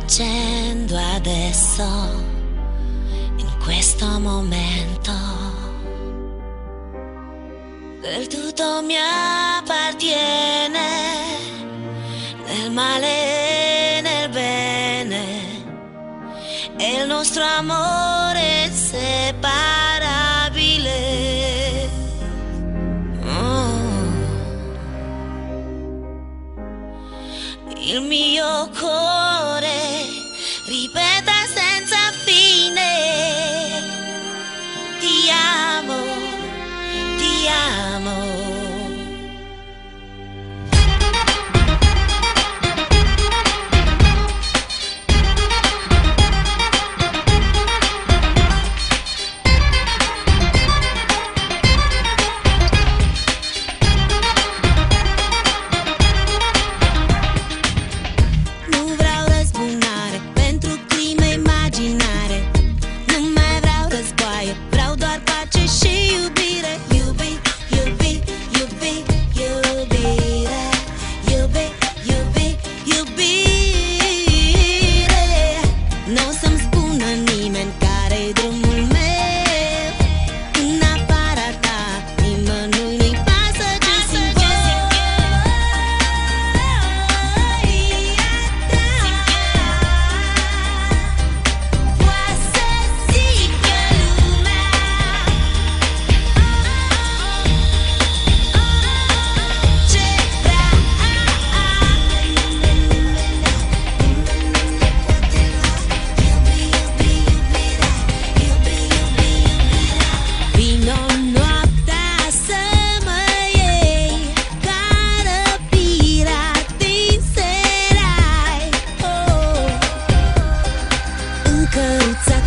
facendo adesso, in questo momento. Del tutto mi appartiene, nel male e nel bene, e il nostro amore è inseparabile. Il mio cuore ripeta senza fine: ti amo, ti amo. Vreau doar pace și iubire. Iubi, iubi, iubi, iubire. Iubi, iubi, iubire. N-o să-mi spună nimeni care-i drumul meu, în afara ta nimănui nu-i pasă ce simt eu. Căruța